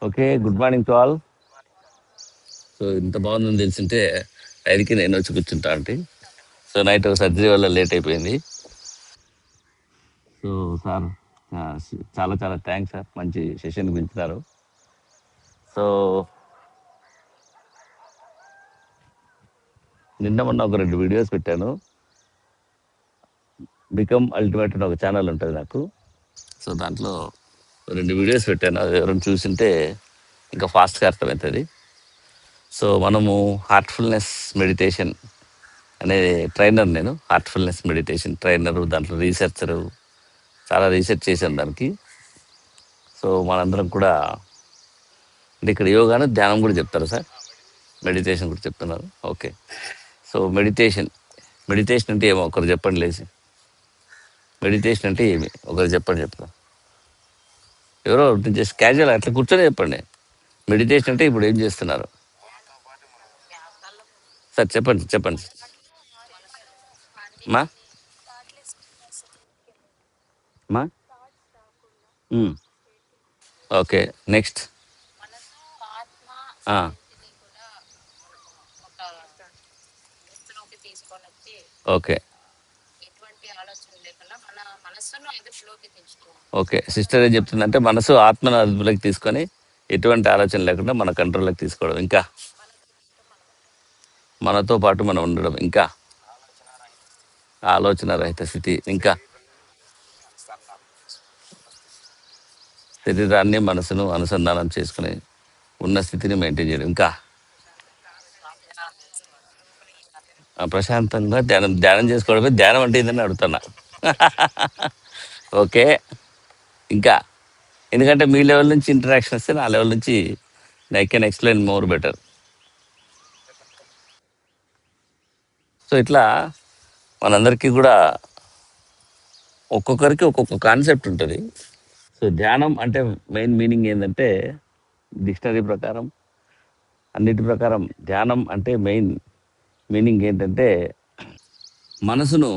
Okay. Good morning to all. So ఇంత బాగుందని తెలిసింటే 5కి నేను వచ్చి కూర్చుంటా అంటే. సో నైట్ సర్జరీ వల్ల లేట్ అయిపోయింది. సో సార్ చాలా చాలా థ్యాంక్స్ సార్, మంచి సెషన్ పెంచుతారు. సో నిన్న మొన్న ఒక 2 వీడియోస్ పెట్టాను. బికమ్ అల్టిమేట్ అని ఒక ఛానల్ ఉంటుంది నాకు. సో దాంట్లో 2 వీడియోస్ పెట్టాను. అది ఎవరైనా చూసింటే ఇంకా ఫాస్ట్గా అర్థమవుతుంది. సో మనము హార్ట్ఫుల్నెస్ మెడిటేషన్ అనే ట్రైనర్, నేను హార్ట్ఫుల్నెస్ మెడిటేషన్ ట్రైనరు, దాంట్లో రీసెర్చరు, చాలా రీసెర్చ్ చేశాను దానికి. సో మనందరం కూడా అంటే ఇక్కడ యోగాను ధ్యానం కూడా చెప్తారు సార్, మెడిటేషన్ కూడా చెప్తున్నారు. ఓకే. సో మెడిటేషన్ అంటే ఏమో ఒకరు చెప్పండి లేచి. మెడిటేషన్ అంటే ఏమి ఒకరు చెప్పండి, చెప్తా. ఎవరో జస్ట్ క్యాజువల్ అట్లా కూర్చొని చెప్పండి. మెడిటేషన్ అంటే ఇప్పుడు ఏం చేస్తున్నారు సార్? చెప్పండి చెప్పండి మా మా okay. Next. Okay okay. Sister ఏం చెప్తుందంటే మనసు ఆత్మను అదుపులోకి తీసుకొని ఎటువంటి ఆలోచన లేకుండా మన కంట్రోల్లోకి తీసుకోవడం, ఇంకా మనతో పాటు మనం ఉండడం, ఇంకా ఆలోచన రహిత స్థితి, ఇంకా శరీరాన్ని మనసును అనుసంధానం చేసుకుని ఉన్న స్థితిని మెయింటైన్ చేయడం, ఇంకా ప్రశాంతంగా ధ్యానం చేసుకోవడమే. ధ్యానం అంటే ఏంటని అడుగుతున్నా. ఓకే. ఇంకా ఎందుకంటే మీ లెవెల్ నుంచి ఇంటరాక్షన్ వస్తే నా లెవెల్ నుంచి I can explain more better. So ఇట్లా మనందరికీ కూడా ఒక్కొక్కరికి ఒక్కొక్క కాన్సెప్ట్ ఉంటుంది. సో ధ్యానం అంటే మెయిన్ మీనింగ్ ఏంటంటే, డిక్షనరీ ప్రకారం, అన్నిటి ప్రకారం ధ్యానం అంటే మెయిన్ మీనింగ్ ఏంటంటే మనసును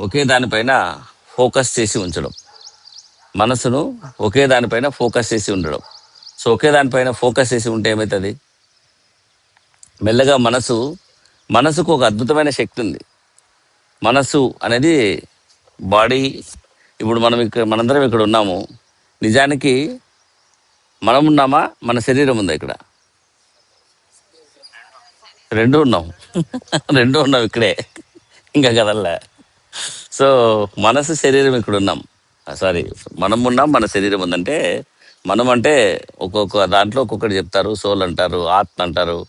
ఒకే దానిపైన ఫోకస్ చేసి ఉంచడం. మనసును ఒకే దానిపైన ఫోకస్ చేసి ఉండడం. సో ఒకే దానిపైన ఫోకస్ చేసి ఉంటే ఏమవుతుంది, మెల్లగా మనసుకు ఒక అద్భుతమైన శక్తి ఉంది. మనసు అనేది బాడీ. ఇప్పుడు మనందరం ఇక్కడ ఉన్నాము. నిజానికి మనం ఉన్నామా, మన శరీరం ఉందా? ఇక్కడ రెండు ఉన్నాం. రెండు ఉన్నాం ఇక్కడే, ఇంకా కదల్లా. సో మనసు శరీరం ఇక్కడ ఉన్నాం. సారీ, మనం ఉన్నాం, మన శరీరం ఉందంటే, మనం అంటే ఒక్కొక్క దాంట్లో ఒక్కొక్కటి చెప్తారు. సోల్ అంటారు, ఆత్మ అంటారు,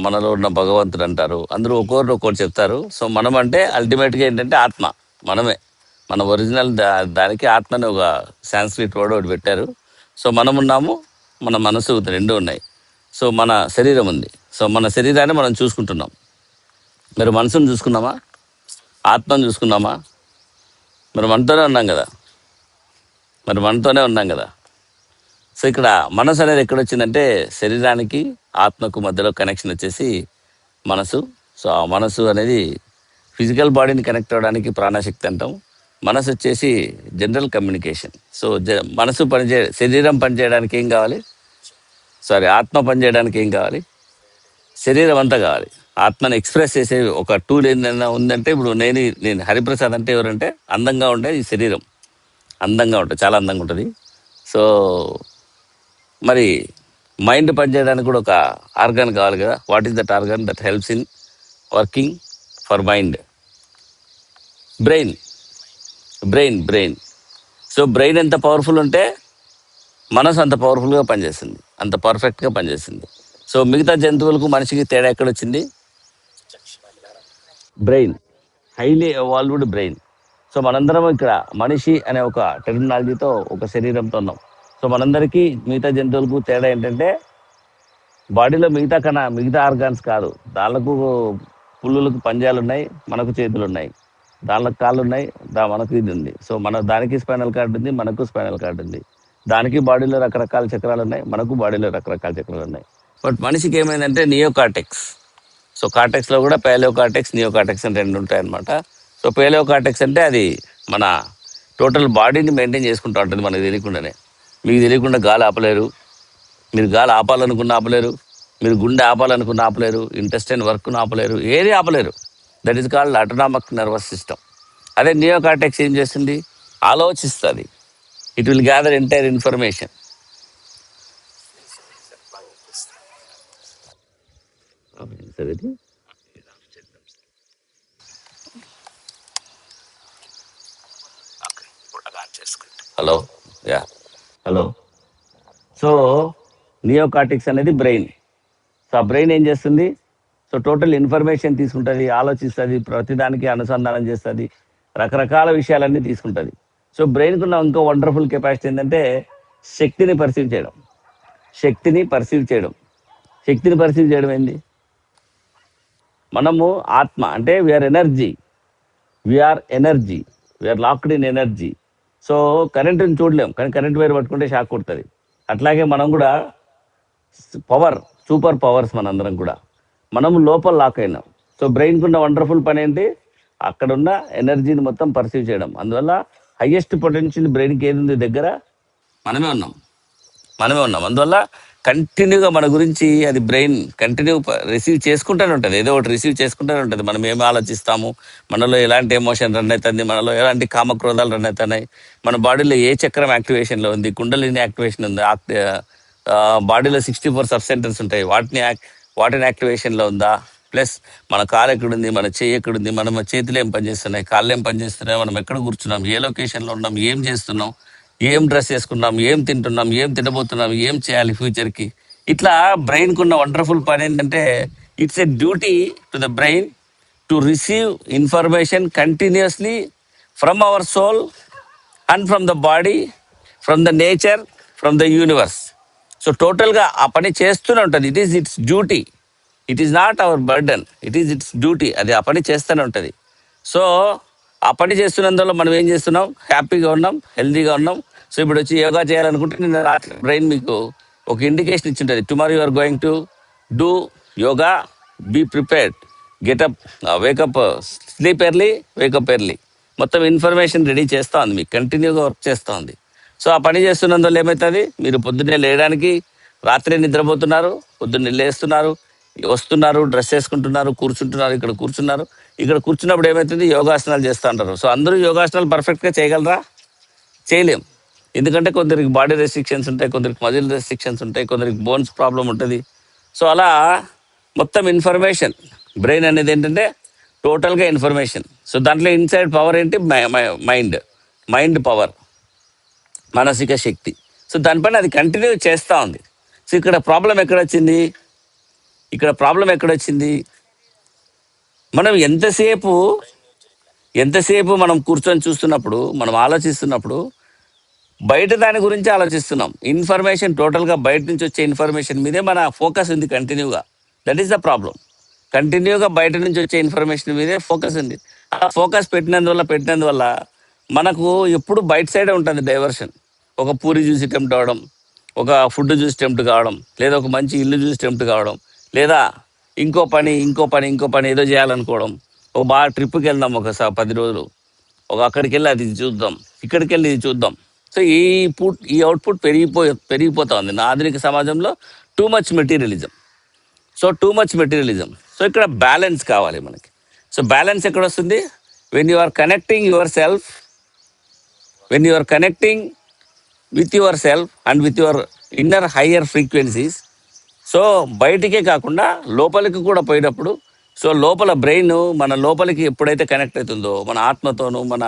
మనలో ఉన్న భగవంతుడు అంటారు. అందరూ ఒక్కొక్కటి చెప్తారు. సో మనం అంటే అల్టిమేట్గా ఏంటంటే ఆత్మ, మనమే. మన ఒరిజినల్ దానికి ఆత్మ అని ఒక సాంస్క్రిట్ వర్డ్ ఒకటి పెట్టారు. సో మనం ఉన్నాము, మన మనసు రెండు ఉన్నాయి. సో మన శరీరం ఉంది. సో మన శరీరాన్ని మనం చూసుకుంటున్నాం. మరి మనసును చూసుకున్నామా, ఆత్మను చూసుకున్నామా? మరి మనతోనే ఉన్నాం కదా. సో ఇక్కడ మనసు అనేది ఎక్కడొచ్చిందంటే శరీరానికి ఆత్మకు మధ్యలో కనెక్షన్ వచ్చేసి మనసు. సో ఆ మనసు అనేది ఫిజికల్ బాడీని కనెక్ట్ అవ్వడానికి ప్రాణశక్తి అంటాం. మనసు వచ్చేసి జనరల్ కమ్యూనికేషన్. సో శరీరం పనిచేయడానికి ఏం కావాలి? ఆత్మ పనిచేయడానికి ఏం కావాలి? శరీరం అంతా కావాలి. ఆత్మను ఎక్స్ప్రెస్ చేసే ఒక టూల్ ఏంటన్నా ఉందంటే, ఇప్పుడు నేను హరిప్రసాద్ అంటే ఎవరంటే అందంగా ఉండే ఈ శరీరం, అందంగా ఉంటుంది, చాలా అందంగా ఉంటుంది. సో మరి మైండ్ పనిచేయడానికి కూడా ఒక ఆర్గాన్ కావాలి కదా. What is that organ that helps in working for mind? Brain. So brain ఎంత పవర్ఫుల్ ఉంటే మనసు అంత పవర్ఫుల్గా పనిచేస్తుంది, అంత పర్ఫెక్ట్గా పనిచేస్తుంది. సో మిగతా జంతువులకు మనిషికి తేడా ఎక్కడొచ్చింది? Brain, highly evolved brain. So మనందరం ఇక్కడ మనిషి అనే ఒక టెర్మినాలజీతో ఒక శరీరంతో ఉన్నాం. సో మనందరికీ మిగతా జంతువులకు తేడా ఏంటంటే బాడీలో మిగతా ఆర్గాన్స్ కాదు. దానికి పుల్లులకు పంజాలు ఉన్నాయి, మనకు చేతులు ఉన్నాయి. దానికి కాళ్ళు ఉన్నాయి, మనకు ఇది ఉంది. సో దానికి స్పైనల్ కార్డ్ ఉంది, మనకు స్పైనల్ కార్డ్ ఉంది. దానికి బాడీలో రకరకాల చక్రాలు ఉన్నాయి, మనకు బాడీలో రకరకాల చక్రాలు ఉన్నాయి. బట్ మనిషికి ఏమైందంటే నియోకార్టెక్స్. సో కార్టెక్స్లో కూడా నియో కార్టెక్స్ అని రెండు ఉంటాయి అనమాట. సో కార్టెక్స్ అంటే అది మన టోటల్ బాడీని మెయింటైన్ చేసుకుంటూ ఉంటుంది మనకు తెలియకుండానే. మీకు తెలియకుండా గాలి ఆపలేరు, మీరు గాలి ఆపాలనుకున్న ఆపలేరు, మీరు గుండె ఆపాలనుకున్న ఆపలేరు, ఇంటెస్టైన్ వర్క్ను ఆపలేరు, ఏది ఆపలేరు. That is called autonomic nervous system. అదే నియో కార్టెక్స్ ఏం చేస్తుంది? ఆలోచిస్తుంది. It will gather entire information. Hello, yeah, hello. So neocortex అనేది బ్రెయిన్. సో ఆ బ్రెయిన్ ఏం చేస్తుంది? సో టోటల్ ఇన్ఫర్మేషన్ తీసుకుంటుంది, ఆలోచిస్తుంది, ప్రతిదానికి అనుసంధానం చేస్తుంది, రకరకాల విషయాలన్నీ తీసుకుంటుంది. సో బ్రెయిన్కి ఉన్న ఇంకో వండర్ఫుల్ కెపాసిటీ ఏంటంటే శక్తిని పర్సీవ్ చేయడం. శక్తిని పర్సీవ్ చేయడం. శక్తిని పర్సీవ్ చేయడం ఏంది? మనము ఆత్మ అంటే we're energy. We're energy. We're locked in energy. So కరెంటుని చూడలేం, కానీ కరెంట్ వైర్ పట్టుకుంటే షాక్ కొడుతుంది. అట్లాగే మనం కూడా పవర్, సూపర్ పవర్స్ మనందరం కూడా. మనము లోపల లాక్ అయినాం. సో బ్రెయిన్కి ఉన్న వండర్ఫుల్ పని ఏంటి? అక్కడున్న ఎనర్జీని మొత్తం పర్సీవ్ చేయడం. అందువల్ల హయ్యెస్ట్ పొటెన్షియల్ బ్రెయిన్కి ఏది ఉంది దగ్గర? మనమే ఉన్నాం. మనమే ఉన్నాం. అందువల్ల కంటిన్యూగా మన గురించి అది బ్రెయిన్ కంటిన్యూ రిసీవ్ చేసుకుంటూనే ఉంటుంది, ఏదో ఒకటి రిసీవ్ చేసుకుంటూనే ఉంటుంది. మనం ఏమి ఆలోచిస్తాము, మనలో ఎలాంటి ఎమోషన్ రన్ అవుతుంది, మనలో ఎలాంటి కామక్రోధాలు రన్ అవుతున్నాయి, మన బాడీలో ఏ చక్రం యాక్టివేషన్లో ఉంది, కుండలిని యాక్టివేషన్ ఉంది, బాడీలో 64 సబ్ సెంటర్స్ ఉంటాయి, వాటిని యాక్టివేషన్లో ఉందా, ప్లస్ మన కాలు ఎక్కడుంది, మన చెయ్యి ఎక్కడుంది, మన చేతులు ఏం పనిచేస్తున్నాయి, కాళ్ళు ఏం పనిచేస్తున్నాయి, మనం ఎక్కడ కూర్చున్నాం, ఏ లొకేషన్లో ఉన్నాం, ఏం చేస్తున్నాం, ఏం డ్రెస్ వేసుకున్నాం, ఏం తింటున్నాం, ఏం తినబోతున్నాం, ఏం చేయాలి ఫ్యూచర్కి. ఇట్లా బ్రెయిన్కి ఉన్న వండర్ఫుల్ పని ఏంటంటే it's a duty to the brain to receive information continuously from our soul and from the body, from the nature, from the universe. So టోటల్గా ఆ పని చేస్తూనే ఉంటుంది. It is its duty. It is not our burden, it is its duty. అది ఆ పని చేస్తూనే ఉంటుంది. సో ఆ పని చేస్తున్నందువల్ల మనం ఏం చేస్తున్నాం? హ్యాపీగా ఉన్నాం, హెల్తీగా ఉన్నాం. సో ఇప్పుడు వచ్చి యోగా చేయాలనుకుంటే నేను రాత్రి బ్రెయిన్ మీకు ఒక ఇండికేషన్ ఇచ్చింటుంది. Tomorrow you are going to do yoga, be prepared, get up, wake up, sleep early, wake up early. మొత్తం ఇన్ఫర్మేషన్ రెడీ చేస్తూ ఉంది, మీకు కంటిన్యూగా వర్క్ చేస్తూ ఉంది. సో ఆ పని చేస్తున్నందువల్ల ఏమవుతుంది? మీరు పొద్దున్నే లేయడానికి రాత్రే నిద్రపోతున్నారు, పొద్దున్నే లేస్తున్నారు, వస్తున్నారు, డ్రెస్ వేసుకుంటున్నారు, కూర్చుంటున్నారు, ఇక్కడ కూర్చున్నారు. ఇక్కడ కూర్చున్నప్పుడు ఏమవుతుంది? యోగాసనాలు చేస్తూ ఉంటారు. సో అందరూ యోగాసనాలు పర్ఫెక్ట్గా చేయగలరా? చేయలేం. ఎందుకంటే కొందరికి బాడీ రెస్ట్రిక్షన్స్ ఉంటాయి, కొందరికి మజిల్ రెస్ట్రిక్షన్స్ ఉంటాయి, కొందరికి బోన్స్ ప్రాబ్లం ఉంటుంది. సో అలా మొత్తం ఇన్ఫర్మేషన్, బ్రెయిన్ అనేది ఏంటంటే టోటల్గా ఇన్ఫర్మేషన్. సో దాంట్లో ఇన్సైడ్ పవర్ ఏంటి? మైండ్. మైండ్ పవర్, మానసిక శక్తి. సో దానిపైన అది కంటిన్యూ చేస్తూ ఉంది. సో ఇక్కడ ప్రాబ్లం ఎక్కడొచ్చింది? ఇక్కడ ప్రాబ్లం ఎక్కడొచ్చింది? మనం ఎంతసేపు మనం కూర్చొని చూస్తున్నప్పుడు, మనం ఆలోచిస్తున్నప్పుడు బయట దాని గురించి ఆలోచిస్తున్నాం. ఇన్ఫర్మేషన్ టోటల్గా బయట నుంచి వచ్చే ఇన్ఫర్మేషన్ మీదే మన ఫోకస్ ఉంది కంటిన్యూగా. That is the problem. కంటిన్యూగా బయట నుంచి వచ్చే ఇన్ఫర్మేషన్ మీదే ఫోకస్ ఉంది. ఆ ఫోకస్ పెట్టినందువల్ల మనకు ఎప్పుడు బయట సైడే ఉంటుంది డైవర్షన్. ఒక పూరి చూసి టెంప్ట్ అవ్వడం, ఒక ఫుడ్ చూసి టెంప్ట్ కావడం, లేదా ఒక మంచి ఇల్లు చూసి టెంప్ట్ కావడం, లేదా ఇంకో పని ఏదో చేయాలనుకోవడం. ఒక బాగా ట్రిప్కి వెళ్దాం, ఒక 10 రోజులు, అక్కడికి వెళ్ళి అది చూద్దాం, ఇక్కడికి వెళ్ళి ఇది చూద్దాం. సో ఈ అవుట్పుట్ పెరిగిపోతా ఉంది నా ఆధునిక సమాజంలో. Too much materialism. సో ఇక్కడ బ్యాలెన్స్ కావాలి మనకి. సో బ్యాలెన్స్ ఎక్కడ వస్తుంది? When you are connecting with your self and with your inner higher frequencies. So బయటికే కాకుండా లోపలికి కూడా పోయినప్పుడు, సో లోపల బ్రెయిన్ మన లోపలికి ఎప్పుడైతే కనెక్ట్ అవుతుందో, మన ఆత్మతోనూ మన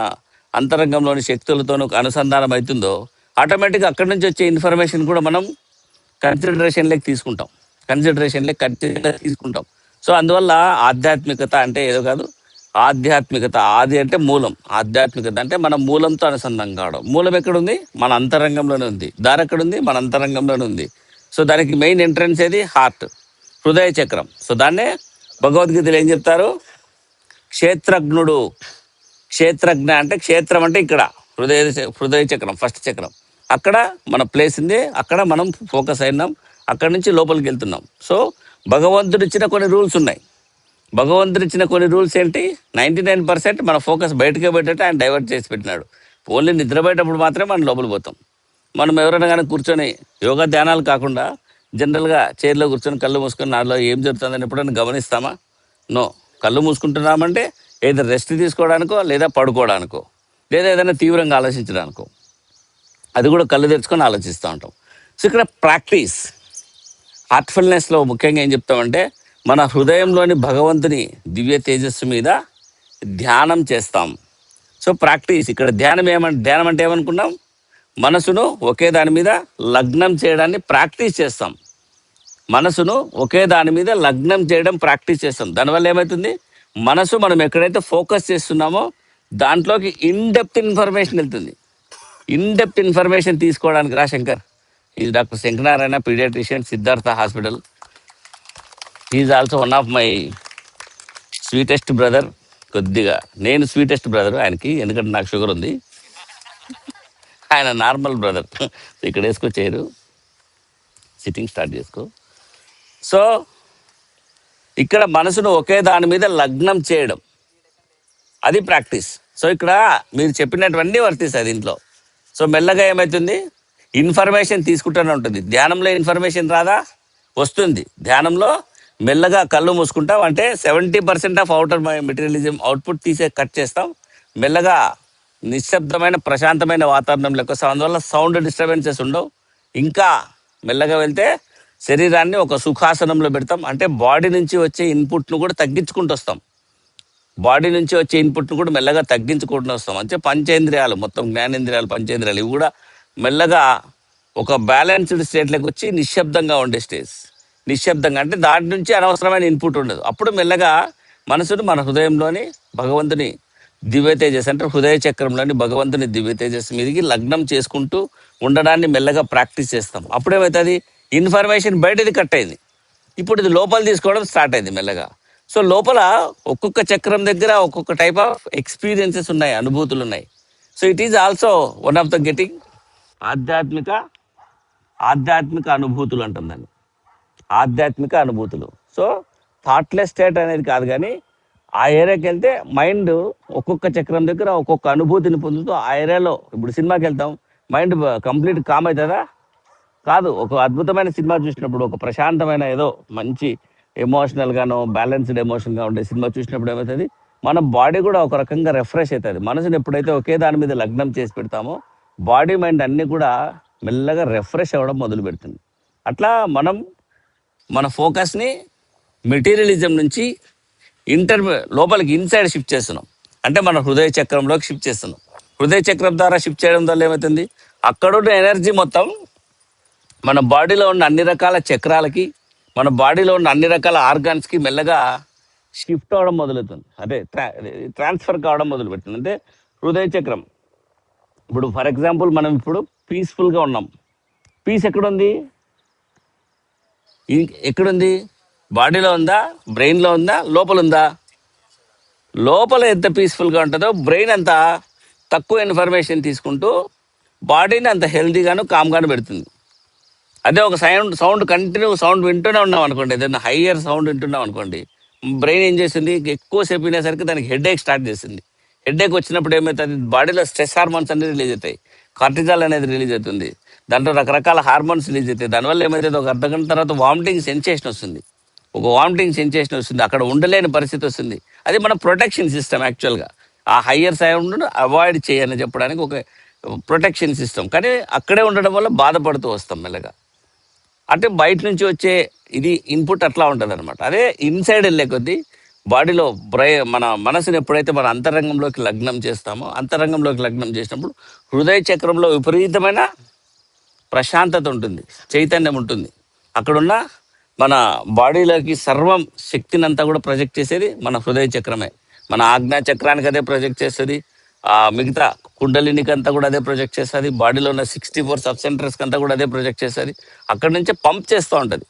అంతరంగంలోని శక్తులతోనూ అనుసంధానం అవుతుందో, ఆటోమేటిక్గా అక్కడి నుంచి వచ్చే ఇన్ఫర్మేషన్ కూడా మనం కన్సిడరేషన్లోకి తీసుకుంటాం. సో అందువల్ల ఆధ్యాత్మికత అంటే ఏదో కాదు. ఆధ్యాత్మికత, ఆది అంటే మూలం, ఆధ్యాత్మికత అంటే మన మూలంతో అనుసంధానం కావడం. మూలం ఎక్కడుంది? మన అంతరంగంలోనే ఉంది. దారి ఎక్కడుంది? మన అంతరంగంలోనే ఉంది. సో దానికి మెయిన్ ఎంట్రన్స్ ఏది? హార్ట్, హృదయ చక్రం. సో దాన్నే భగవద్గీతలో ఏం చెప్తారు? క్షేత్రజ్ఞ అంటే క్షేత్రం అంటే ఇక్కడ హృదయ చక్రం, ఫస్ట్ చక్రం. అక్కడ మన ప్లేస్ ఉంది, అక్కడ మనం ఫోకస్ అయినాం, అక్కడి నుంచి లోపలికి వెళ్తున్నాం. సో భగవంతుడు ఇచ్చిన కొన్ని రూల్స్ ఏంటి? 99% మన ఫోకస్ బయటకే పెట్టేట్టు ఆయన డైవర్ట్ చేసి పెట్టినాడు. ఓన్లీ నిద్రపోయేటప్పుడు మాత్రమే మనం లోపలికి పోతాం. మనం ఎవరైనా కానీ కూర్చొని యోగా ధ్యానాలు కాకుండా జనరల్గా చైర్లో కూర్చొని కళ్ళు మూసుకొని నాలో ఏం జరుగుతుందని ఎప్పుడైనా గమనిస్తామా? నో. కళ్ళు మూసుకుంటున్నామంటే ఏదో రెస్ట్ తీసుకోవడానికో లేదా పడుకోవడానికో లేదా ఏదైనా తీవ్రంగా ఆలోచించడానికో, అది కూడా కళ్ళు తెరుచుకొని ఆలోచిస్తూ ఉంటాం. సో ఇక్కడ ప్రాక్టీస్, హార్ట్ఫుల్నెస్లో ముఖ్యంగా ఏం చెప్తామంటే మన హృదయంలోని భగవంతుని దివ్య తేజస్సు మీద ధ్యానం చేస్తాం. సో ప్రాక్టీస్ ఇక్కడ ధ్యానం అంటే ఏమనుకున్నాం? మనసును ఒకే దాని మీద లగ్నం చేయడాన్ని ప్రాక్టీస్ చేస్తాం. మనసును ఒకే దాని మీద లగ్నం చేయడం ప్రాక్టీస్ చేస్తాం. దానివల్ల ఏమవుతుంది? మనసు మనం ఎక్కడైతే ఫోకస్ చేస్తున్నామో దాంట్లోకి ఇన్ డెప్త్ ఇన్ఫర్మేషన్ వెళ్తుంది. ఇన్ డెప్త్ ఇన్ఫర్మేషన్ తీసుకోవడానికి రా Shankar, is doctor Shankaranarayana paediatrician, Siddhartha hospital. Is also one of my sweetest brother. కొద్దిగా నేను స్వీటెస్ట్ బ్రదర్ ఆయనకి, ఎందుకంటే నాకు షుగర్ ఉంది, ఆయన నార్మల్ బ్రదర్. ఇక్కడ వేసుకొచ్చారు, సిట్టింగ్ స్టార్ట్ చేసుకో. సో ఇక్కడ మనసును ఒకే దాని మీద లగ్నం చేయడం, అది ప్రాక్టీస్. సో ఇక్కడ మీరు చెప్పినటువంటి వర్తిస్తుంది దీంట్లో. సో మెల్లగా ఏమవుతుంది? ఇన్ఫర్మేషన్ తీసుకుంటూనే ఉంటుంది. ధ్యానంలో ఇన్ఫర్మేషన్ రాదా? వస్తుంది. ధ్యానంలో మెల్లగా కళ్ళు మూసుకుంటాం అంటే 70% of outer materialism output cut చేస్తాం. మెల్లగా నిశ్శబ్దమైన ప్రశాంతమైన వాతావరణంలోకి వస్తాం. అందువల్ల సౌండ్ డిస్టర్బెన్సెస్ ఉండవు. ఇంకా మెల్లగా వెళ్తే శరీరాన్ని ఒక సుఖాసనంలో పెడతాం. అంటే బాడీ నుంచి వచ్చే ఇన్పుట్ను కూడా తగ్గించుకుంటూ వస్తాం. బాడీ నుంచి వచ్చే ఇన్పుట్ను కూడా మెల్లగా తగ్గించుకుంటూ వస్తాం. అంటే పంచేంద్రియాలు, మొత్తం జ్ఞానేంద్రియాలు, పంచేంద్రియాలు, ఇవి కూడా మెల్లగా ఒక బ్యాలెన్స్డ్ స్టేట్లోకి వచ్చి నిశ్శబ్దంగా ఉండే స్టేజ్. నిశ్శబ్దంగా అంటే దాని నుంచి అనవసరమైన ఇన్పుట్ ఉండదు. అప్పుడు మెల్లగా మనసును మన హృదయంలోని భగవంతుని దివ్య తేజస్ అంటే హృదయ చక్రంలోని భగవంతుని దివ్య తేజస్ మీదకి లగ్నం చేసుకుంటూ ఉండడాన్ని మెల్లగా ప్రాక్టీస్ చేస్తాం. అప్పుడేమవుతుంది? ఇన్ఫర్మేషన్ బయటది కట్ అయింది, ఇప్పుడు ఇది లోపల తీసుకోవడం స్టార్ట్ అయింది మెల్లగా. సో లోపల ఒక్కొక్క చక్రం దగ్గర ఒక్కొక్క టైప్ ఆఫ్ ఎక్స్పీరియన్సెస్ ఉన్నాయి, అనుభూతులు ఉన్నాయి. So it is also one of the getting ఆధ్యాత్మిక ఆధ్యాత్మిక అనుభూతులు అంటాం దాన్ని, ఆధ్యాత్మిక అనుభూతులు. సో థాట్లెస్ స్టేట్ అనేది కాదు, కానీ ఆ ఏరియాకి వెళ్తే మైండ్ ఒక్కొక్క చక్రం దగ్గర ఒక్కొక్క అనుభూతిని పొందుతూ ఆ ఏరియాలో, ఇప్పుడు సినిమాకి వెళ్తాం, మైండ్ కంప్లీట్ కామ్ అవుతుందా? కాదు. ఒక అద్భుతమైన సినిమా చూసినప్పుడు, ఒక ప్రశాంతమైన ఏదో మంచి ఎమోషనల్గానో బ్యాలెన్స్డ్ ఎమోషన్గా ఉండే సినిమా చూసినప్పుడు ఏమవుతుంది? మన బాడీ కూడా ఒక రకంగా రిఫ్రెష్ అవుతుంది. మనసుని ఎప్పుడైతే ఒకే దాని మీద లగ్నం చేసి పెడతామో బాడీ మైండ్ అన్నీ కూడా మెల్లగా రిఫ్రెష్ అవ్వడం మొదలు పెడుతుంది. అట్లా మనం మన ఫోకస్ని మెటీరియలిజం నుంచి లోపలికి ఇన్సైడ్ షిఫ్ట్ చేస్తున్నాం. అంటే మన హృదయ చక్రంలోకి షిఫ్ట్ చేస్తున్నాం. హృదయ చక్రం ద్వారా షిఫ్ట్ చేయడం వల్ల ఏమవుతుంది? అక్కడున్న ఎనర్జీ మొత్తం మన బాడీలో ఉన్న అన్ని రకాల చక్రాలకి, మన బాడీలో ఉన్న అన్ని రకాల ఆర్గాన్స్కి మెల్లగా షిఫ్ట్ అవ్వడం మొదలవుతుంది. అదే ట్రాన్స్ఫర్ కావడం మొదలు పెడుతుంది. అంటే హృదయ చక్రం, ఇప్పుడు ఫర్ ఎగ్జాంపుల్ మనం ఇప్పుడు పీస్ఫుల్గా ఉన్నాం. పీస్ ఎక్కడుంది? ఎక్కడుంది? బాడీలో ఉందా? బ్రెయిన్లో ఉందా? లోపల ఉందా? లోపల ఎంత పీస్ఫుల్గా ఉంటుందో బ్రెయిన్ అంత తక్కువ ఇన్ఫర్మేషన్ తీసుకుంటూ బాడీని అంత హెల్తీగాను కామ్గాను పెడుతుంది. అదే ఒక సౌండ్ కంటిన్యూ సౌండ్ వింటూనే ఉన్నాం అనుకోండి, ఏదైనా హయ్యర్ సౌండ్ వింటున్నాం అనుకోండి, బ్రెయిన్ ఏం చేస్తుంది? ఎక్కువసేపు వినేసరికి దానికి హెడేక్ స్టార్ట్ చేస్తుంది. హెడేక్ వచ్చినప్పుడు ఏమవుతుంది? బాడీలో స్ట్రెస్ హార్మోన్స్ అన్ని రిలీజ్ అవుతాయి, కార్టిజాల్ అనేది రిలీజ్ అవుతుంది, దాంట్లో రకరకాల హార్మోన్స్ రిలీజ్ అవుతాయి. దానివల్ల ఏమవుతుంది? ఒక అర్ధగంట తర్వాత వామిటింగ్ సెన్సేషన్ వస్తుంది. అక్కడ ఉండలేని పరిస్థితి వస్తుంది. అది మన ప్రొటెక్షన్ సిస్టమ్. యాక్చువల్గా ఆ హయ్యర్ సౌండ్ను అవాయిడ్ చేయని చెప్పడానికి ఒక ప్రొటెక్షన్ సిస్టమ్. కానీ అక్కడే ఉండడం వల్ల బాధపడుతూ వస్తాం మెల్లగా. అంటే బయట నుంచి వచ్చే ఇది ఇన్పుట్ అట్లా ఉంటుంది అనమాట. అదే ఇన్సైడ్ వెళ్ళే కొద్దీ బాడీలో మన మనసుని ఎప్పుడైతే మన అంతరంగంలోకి లగ్నం చేస్తామో, అంతరంగంలోకి లగ్నం చేసినప్పుడు హృదయ చక్రంలో విపరీతమైన ప్రశాంతత ఉంటుంది, చైతన్యం ఉంటుంది. అక్కడున్న మన బాడీలోకి సర్వం శక్తిని అంతా కూడా ప్రొజెక్ట్ చేసేది మన హృదయ చక్రమే. మన ఆజ్ఞా చక్రానికి అదే ప్రొజెక్ట్ చేస్తుంది, మిగతా కుండలినికి అంతా కూడా అదే ప్రొజెక్ట్ చేస్తుంది, బాడీలో ఉన్న 64 సబ్ సెంటర్స్కి అంతా కూడా అదే ప్రొజెక్ట్ చేస్తుంది. అక్కడి నుంచే పంప్ చేస్తూ ఉంటుంది.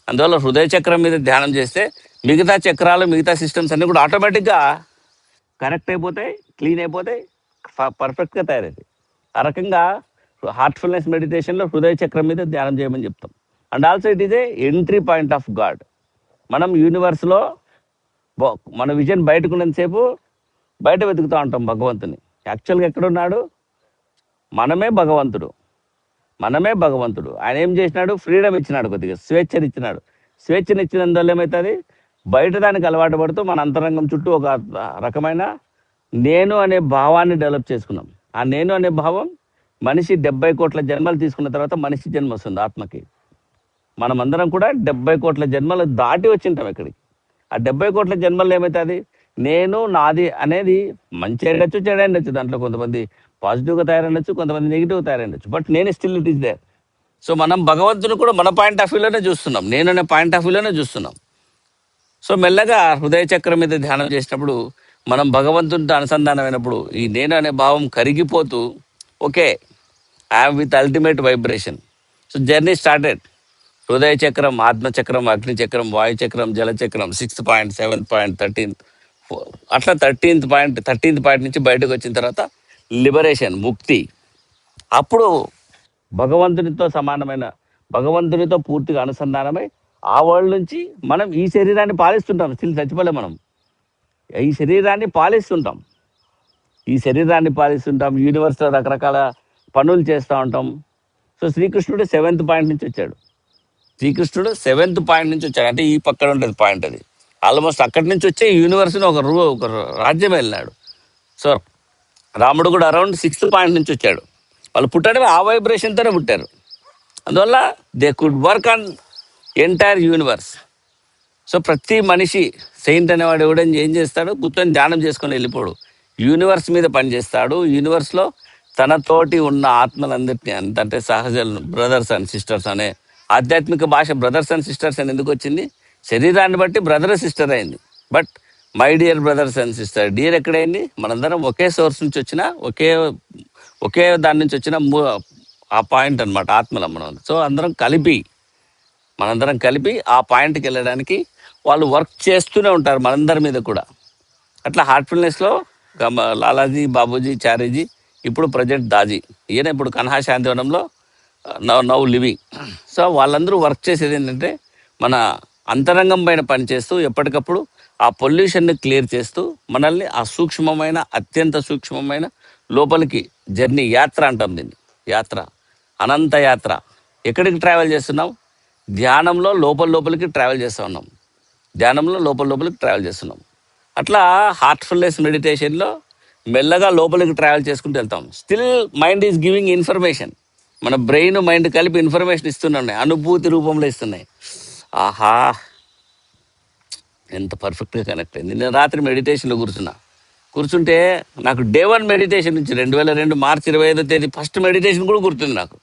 అందువల్ల హృదయ చక్రం మీద ధ్యానం చేస్తే మిగతా చక్రాలు, మిగతా సిస్టమ్స్ అన్నీ కూడా ఆటోమేటిక్గా కరెక్ట్ అయిపోతాయి, క్లీన్ అయిపోతాయి, పర్ఫెక్ట్గా తయారవుతాయి. ఆ రకంగా హార్ట్ఫుల్నెస్ మెడిటేషన్లో హృదయ చక్రం మీద ధ్యానం చేయమని చెప్తాం. And also it is a entry point of God. మనం యూనివర్స్లో మన విజన్ బయటకున్నంతసేపు బయట వెతుకుతూ ఉంటాం భగవంతుని. యాక్చువల్గా ఎక్కడున్నాడు? మనమే భగవంతుడు. మనమే భగవంతుడు. ఆయన ఏం చేసినాడు? ఫ్రీడమ్ ఇచ్చినాడు, కొద్దిగా స్వేచ్ఛనిచ్చినాడు. స్వేచ్ఛనిచ్చినందువల్ల ఏమవుతుంది? బయట దానికి అలవాటు పడుతూ మన అంతరంగం చుట్టూ ఒక రకమైన నేను అనే భావాన్ని డెవలప్ చేసుకున్నాం. ఆ నేను అనే భావం మనిషి 70 కోట్ల జన్మలు తీసుకున్న తర్వాత మనిషి జన్మ వస్తుంది ఆత్మకి. మనమందరం కూడా 70 కోట్ల జన్మలు దాటి వచ్చింటాం ఇక్కడికి. ఆ 70 కోట్ల జన్మల్లో ఏమవుతుంది? నేను నాది అనేది మంచి అయ్యొచ్చు, చెడు అయ్యొచ్చు. దాంట్లో కొంతమంది పాజిటివ్గా తయారైండొచ్చు, కొంతమంది నెగిటివ్గా తయారైండొచ్చు. బట్ నేను still it is there. So మనం భగవంతుని కూడా మన పాయింట్ ఆఫ్ వ్యూలోనే చూస్తున్నాం, నేను అనే పాయింట్ ఆఫ్ వ్యూలోనే చూస్తున్నాం. సో మెల్లగా హృదయ చక్రం మీద ధ్యానం చేసినప్పుడు మనం భగవంతునితో అనుసంధానమైనప్పుడు ఈ నేను అనే భావం కరిగిపోతూ okay I'm with ultimate vibration. So journey started. హృదయ చక్రం, ఆత్మచక్రం, అగ్ని చక్రం, వాయు చక్రం, జల చక్రం, 6th point, 7th point, 13th, అట్లా 13th పాయింట్ నుంచి బయటకు వచ్చిన తర్వాత లిబరేషన్, ముక్తి. అప్పుడు భగవంతునితో సమానమైన, భగవంతునితో పూర్తిగా అనుసంధానమై ఆ వరల్డ్ నుంచి మనం ఈ శరీరాన్ని పాలిస్తుంటాం. స్టిల్ చచ్చిపోలే, మనం ఈ శరీరాన్ని పాలిస్తుంటాం. యూనివర్స్లో రకరకాల పనులు చేస్తూ ఉంటాం. సో శ్రీకృష్ణుడు 7th పాయింట్ నుంచి వచ్చాడు. అంటే ఈ పక్కన ఉంటుంది పాయింట్. అది ఆల్మోస్ట్ అక్కడి నుంచి వచ్చే యూనివర్స్ని ఒక రాజ్యం వెళ్ళినాడు. సో రాముడు కూడా అరౌండ్ 6th పాయింట్ నుంచి వచ్చాడు. వాళ్ళు పుట్టడమే ఆ వైబ్రేషన్తోనే పుట్టారు. అందువల్ల they could work on entire universe. So ప్రతి మనిషి సెయింట్ అనేవాడు ఎవడని ఏం చేస్తాడు? కూర్చొని ధ్యానం చేసుకొని వెళ్ళిపోడు. యూనివర్స్ మీద పనిచేస్తాడు. యూనివర్స్లో తనతోటి ఉన్న ఆత్మలందరినీ, అంటే సహజలను, బ్రదర్స్ అండ్ సిస్టర్స్ అనే ఆధ్యాత్మిక భాష బ్రదర్స్ అండ్ సిస్టర్స్ అని ఎందుకు వచ్చింది? శరీరాన్ని బట్టి బ్రదర్ సిస్టర్ అయింది. But my dear brothers and sister, dear ఎక్కడైంది? మనందరం ఒకే సోర్స్ నుంచి వచ్చిన, ఒకే దాని నుంచి వచ్చిన ఆ పాయింట్ అనమాట, ఆత్మలం మనం. సో మనందరం కలిపి ఆ పాయింట్కి వెళ్ళడానికి వాళ్ళు వర్క్ చేస్తూనే ఉంటారు మనందరి మీద కూడా. అట్లా హార్ట్ఫుల్నెస్లో లాలాజీ, బాబూజీ, చారీజీ, ఇప్పుడు ప్రజెంట్ దాజీ, ఈయన ఇప్పుడు కన్హా శాంతివనంలో నౌ లివింగ్. సో వాళ్ళందరూ వర్క్ చేసేది ఏంటంటే మన అంతరంగం పైన పనిచేస్తూ ఎప్పటికప్పుడు ఆ పొల్యూషన్ని క్లియర్ చేస్తూ మనల్ని ఆ సూక్ష్మమైన, అత్యంత సూక్ష్మమైన లోపలికి జర్నీ, యాత్ర అంటాం దీన్ని. యాత్ర, అనంత యాత్ర. ఎక్కడికి ట్రావెల్ చేస్తున్నాం? ధ్యానంలో లోపలికి ట్రావెల్ చేస్తున్నాం. అట్లా హార్ట్ఫుల్నెస్ మెడిటేషన్లో మెల్లగా లోపలికి ట్రావెల్ చేసుకుంటూ వెళ్తాం. Still mind is giving information. మన బ్రెయిన్, మైండ్ కలిపి ఇన్ఫర్మేషన్ ఇస్తున్నాయి, అనుభూతి రూపంలో ఇస్తున్నాయి. ఆహా, ఎంత పర్ఫెక్ట్గా కనెక్ట్ అయింది. నేను రాత్రి మెడిటేషన్లో కూర్చుంటే నాకు డే 1 మెడిటేషన్ నుంచి 2002 మార్చి 25వ తేదీ ఫస్ట్ మెడిటేషన్ కూడా గుర్తుంది నాకు.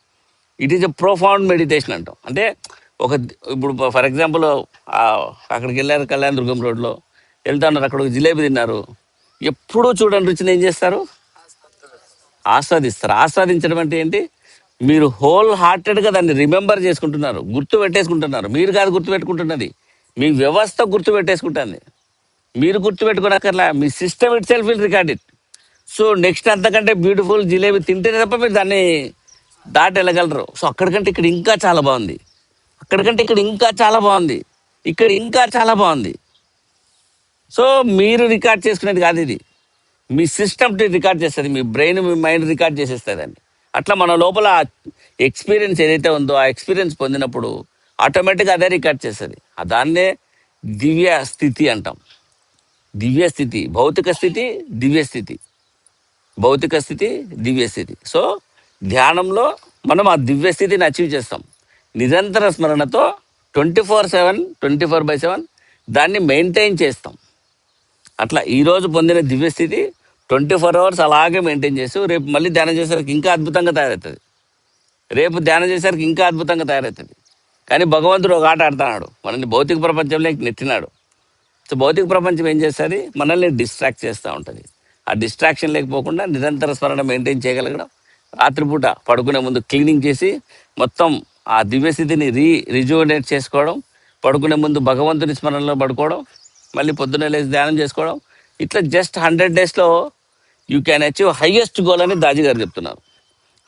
It is a profound meditation అంటాం. అంటే ఇప్పుడు ఫర్ ఎగ్జాంపుల్ అక్కడికి వెళ్ళారు, కళ్యాణ దుర్గం రోడ్లో వెళ్తా ఉన్నారు, అక్కడ ఒక జిలేబీ తిన్నారు. ఎప్పుడూ చూడండి రుచిని ఏం చేస్తారు? ఆస్వాదించడం అంటే ఏంటి? మీరు హోల్ హార్టెడ్గా దాన్ని రిమెంబర్ చేసుకుంటున్నారు, గుర్తు పెట్టేసుకుంటున్నారు. మీరు కాదు గుర్తు పెట్టుకుంటున్నది, మీ వ్యవస్థ గుర్తు పెట్టేసుకుంటుంది. మీరు గుర్తు పెట్టుకోనక్కర్లా, మీ system it self will record it. So next అంతకంటే బ్యూటిఫుల్ జిలేబీ తింటేనే తప్ప మీరు దాన్ని దాటి వెళ్ళగలరు. సో అక్కడికంటే ఇక్కడ ఇంకా చాలా బాగుంది, ఇక్కడ ఇంకా చాలా బాగుంది. సో మీరు రికార్డ్ చేసుకునేది కాదు ఇది, మీ సిస్టమ్ రికార్డ్ చేస్తుంది, మీ బ్రెయిన్, మీ మైండ్ రికార్డ్ చేసేస్తుంది అండి. అట్లా మన లోపల ఎక్స్పీరియన్స్ ఏదైతే ఉందో ఆ ఎక్స్పీరియన్స్ పొందినప్పుడు ఆటోమేటిక్గా అదే రికార్డ్ చేస్తుంది. దాన్నే దివ్య స్థితి అంటాం. భౌతిక స్థితి, దివ్య స్థితి. సో ధ్యానంలో మనం ఆ దివ్య స్థితిని అచీవ్ చేస్తాం. నిరంతర స్మరణతో 24/7 దాన్ని మెయింటైన్ చేస్తాం. అట్లా ఈరోజు పొందిన దివ్యస్థితి 24 hours అలాగే మెయింటైన్ చేస్తూ రేపు మళ్ళీ ధ్యానం చేసేసరికి ఇంకా అద్భుతంగా తయారవుతుంది. కానీ భగవంతుడు ఒక ఆట ఆడుతున్నాడు, మనల్ని భౌతిక ప్రపంచంలోకి నెట్టినాడు. సో భౌతిక ప్రపంచం ఏం చేస్తుంది? మనల్ని డిస్ట్రాక్ట్ చేస్తూ ఉంటుంది. ఆ డిస్ట్రాక్షన్ లేకపోకుండా నిరంతర స్మరణ మెయింటైన్ చేయగలగడం, రాత్రిపూట పడుకునే ముందు క్లీనింగ్ చేసి మొత్తం ఆ దివ్యస్థితిని రిజువనేట్ చేసుకోవడం, పడుకునే ముందు భగవంతుని స్మరణలో పడుకోవడం, మళ్ళీ పొద్దున్నే లేచి ధ్యానం చేసుకోవడం. ఇట్లా జస్ట్ 100 daysలో you can achieve highest goal అని దాజీ గారు చెప్తున్నారు.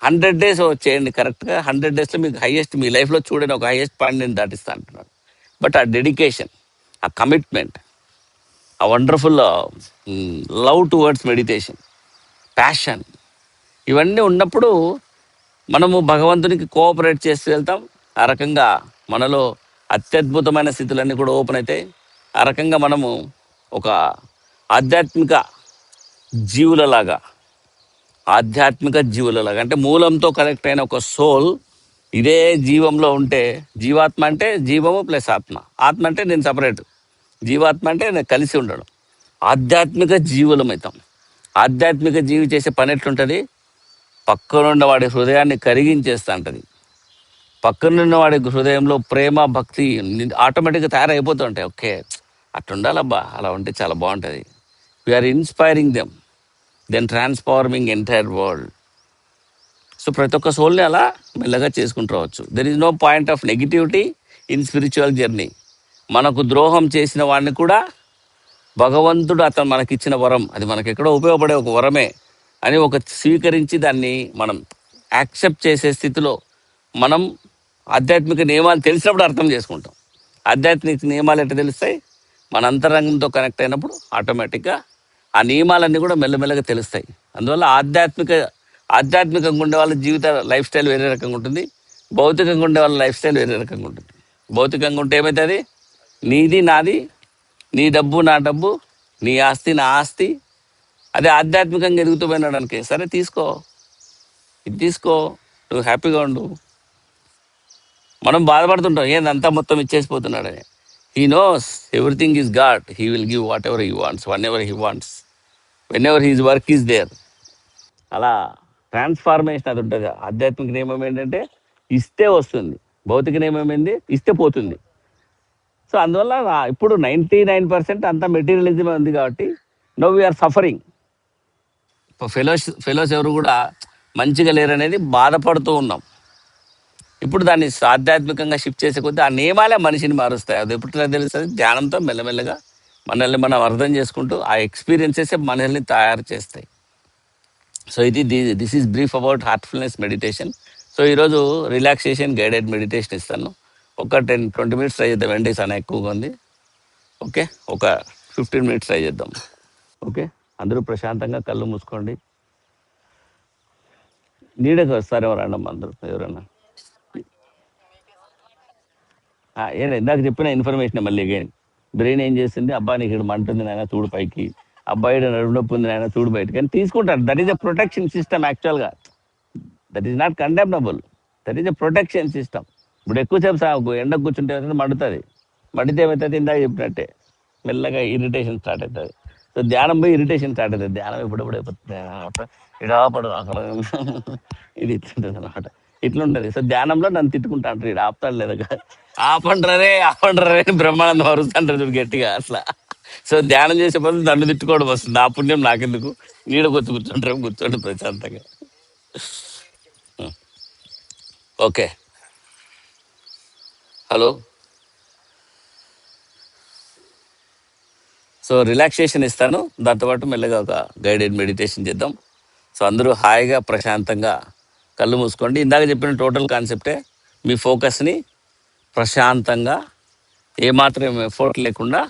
100 days చేయండి కరెక్ట్గా. 100 daysలో మీకు హైయెస్ట్, మీ లైఫ్లో చూడని ఒక హైయెస్ట్ పాయింట్ నేను దాటిస్తా అంటున్నాను. బట్ ఆ డెడికేషన్, ఆ కమిట్మెంట్, ఆ wonderful love towards meditation, passion, ఇవన్నీ ఉన్నప్పుడు మనము భగవంతునికి కోఆపరేట్ చేస్తూ వెళ్తాం. ఆ రకంగా మనలో అత్యద్భుతమైన స్థితులన్నీ కూడా ఓపెన్ అవుతాయి. ఆ రకంగా మనము ఒక ఆధ్యాత్మిక జీవులలాగా ఆధ్యాత్మిక జీవులలాగా అంటే మూలంతో కనెక్ట్ అయిన ఒక సోల్ ఇదే జీవంలో ఉంటే, జీవాత్మ అంటే జీవము ప్లస్ ఆత్మ, ఆత్మ అంటే నేను సపరేట్, జీవాత్మ అంటే నేను కలిసి ఉండడం. ఆధ్యాత్మిక జీవులం అవుతాం. ఆధ్యాత్మిక జీవి చేసే పని ఎట్లుంటుంది? పక్కనున్న వాడి హృదయాన్ని కరిగించేస్తా ఉంటుంది. పక్కనున్న వాడి హృదయంలో ప్రేమ భక్తి ఆటోమేటిక్గా తయారైపోతూ ఉంటాయి. ఓకే, అట్లుండాలబ్బా, అలా ఉంటే చాలా బాగుంటుంది. We're inspiring them, then transforming entire world. So ప్రతి ఒక్క సోల్ని అలా మెల్లగా చేసుకుంటూ రావచ్చు. There is no point of negativity in spiritual journey. మనకు ద్రోహం చేసిన వాడిని కూడా భగవంతుడు అతను మనకిచ్చిన వరం, అది మనకి ఎక్కడో ఉపయోగపడే ఒక వరమే అని ఒక స్వీకరించి దాన్ని మనం యాక్సెప్ట్ చేసే స్థితిలో మనం ఆధ్యాత్మిక నియమాలు తెలిసినప్పుడు అర్థం చేసుకుంటాం. ఆధ్యాత్మిక నియమాలు ఎట్లా తెలుస్తాయి? మన అంతరంగంతో కనెక్ట్ అయినప్పుడు ఆటోమేటిక్గా ఆ నియమాలన్నీ కూడా మెల్లమెల్లగా తెలుస్తాయి. అందువల్ల ఆధ్యాత్మికంగా ఉండే వాళ్ళ జీవిత లైఫ్ స్టైల్ వేరే రకంగా ఉంటుంది. భౌతికంగా ఉండే వాళ్ళ లైఫ్ స్టైల్ వేరే రకంగా ఉంటుంది. భౌతికంగా ఉంటే ఏమవుతుంది? నీది నాది, నీ డబ్బు నా డబ్బు, నీ ఆస్తి నా ఆస్తి. అదే ఆధ్యాత్మికంగా ఎదుగుతూ పోయినాడు అనుకే, సరే తీసుకో, ఇది తీసుకో, నువ్వు హ్యాపీగా ఉండు. మనం బాధపడుతుంటాం ఏందంతా మొత్తం ఇచ్చేసిపోతున్నాడని. He knows everything is God, he will give what ever he wants, one ever he wants, when ever his work is there. అలా ట్రాన్స్ఫార్మేషన్ అది ఉంటుంది. ఆధ్యాత్మిక నియమం ఏంటంటే ఇస్తే వస్తుంది, భౌతిక నియమం ఏంది? ఇస్తే పోతుంది. సో అందువల్ల ఇప్పుడు 99% అంతా మెటీరియలిజమే ఉంది కాబట్టి నో వీఆర్ సఫరింగ్. ఫెలోస్ ఎవరు కూడా మంచిగా లేరనేది బాధపడుతూ ఉన్నాం. ఇప్పుడు దాన్ని ఆధ్యాత్మికంగా షిఫ్ట్ చేసే కొద్దీ ఆ నియమాలే మనిషిని మారుస్తాయి. అది ఎప్పుడు తెలుస్తుంది? ధ్యానంతో మెల్లమెల్లగా మనల్ని మనం అర్థం చేసుకుంటూ ఆ ఎక్స్పీరియన్సెస్ మనల్ని తయారు చేస్తాయి. సో ఇది this is brief about Heartfulness meditation. So ఈరోజు రిలాక్సేషన్ గైడెడ్ మెడిటేషన్ ఇస్తాను. ఒక 10-20 మినిట్స్ ట్రై చేద్దాం. ఎండి చాలా ఎక్కువగా ఉంది. ఓకే, ఒక 15 మినిట్స్ ట్రై చేద్దాం. ఓకే, అందరూ ప్రశాంతంగా కళ్ళు మూసుకోండి. నీడకి వస్తారేమో రండమ్మా అందరూ ఎవరన్నా. ఏదో ఇందాక చెప్పిన ఇన్ఫర్మేషన్ మళ్ళీ అగైన్. బ్రెయిన్ ఏం చేస్తుంది? అబ్బా నీకు ఇక్కడ మంటుంది నాయన చూడు పైకి, అబ్బాయి నడుము నొప్పి ఉంది నాయన చూడు బయటకి అని తీసుకుంటారు. That is a protection system యాక్చువల్గా. That is not condemnable, that is a protection system. ఇప్పుడు ఎక్కువసేపు ఎండకు కూర్చుంటే ఏమవుతుంది? మండుతుంది. మండితే ఏమవుతుంది? ఇందాక చెప్పినట్టే మెల్లగా ఇరిటేషన్ స్టార్ట్ అవుతుంది. సో ధ్యానం పోయి ఇరిటేషన్ స్టార్ట్ అవుతుంది. ధ్యానం ఎప్పుడెప్పుడు అయిపోతుంది అనమాట. ఇడా పడు అక్కడ ఇది ఇట్లుంటుంది అనమాట. ఇట్లుంటుంది. సో ధ్యానంలో నన్ను తిట్టుకుంటా అంటారు, ఇడు ఆపుతాడు లేదా, ఆపండ్రరే ఆపండ్రరే అని బ్రహ్మానందం అరుస్తుంటారు చూడు గట్టిగా అట్లా. సో ధ్యానం చేసే బదులు నన్ను తిట్టుకోవడం వస్తుంది. నా పుణ్యం నాకెందుకు, నీడ కొచ్చి కూర్చుంటారు, కూర్చోండి ప్రశాంతంగా. Okay, hello. సో రిలాక్సేషన్ ఇస్తాను, దాంతోపాటు మెల్లగా ఒక గైడెడ్ మెడిటేషన్ చేద్దాం. సో అందరూ హాయిగా ప్రశాంతంగా కళ్ళు మూసుకోండి. ఇందాక చెప్పిన టోటల్ కాన్సెప్టే మీ ఫోకస్ని ప్రశాంతంగా ఏమాత్రం ఎఫర్ట్ లేకుండా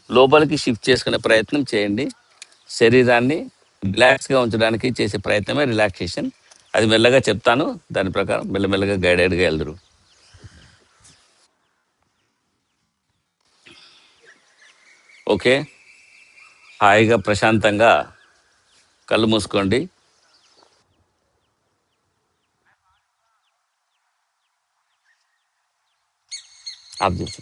లోపలికి షిఫ్ట్ చేసుకునే ప్రయత్నం చేయండి. శరీరాన్ని రిలాక్స్గా ఉంచడానికి చేసే ప్రయత్నమే రిలాక్సేషన్. అది మెల్లగా చెప్తాను, దాని ప్రకారం మెల్లమెల్లగా గైడెడ్గా వెళ్దురు. ఓకే, హాయిగా ప్రశాంతంగా కళ్ళు మూసుకోండి. ఆఫ్ చేసి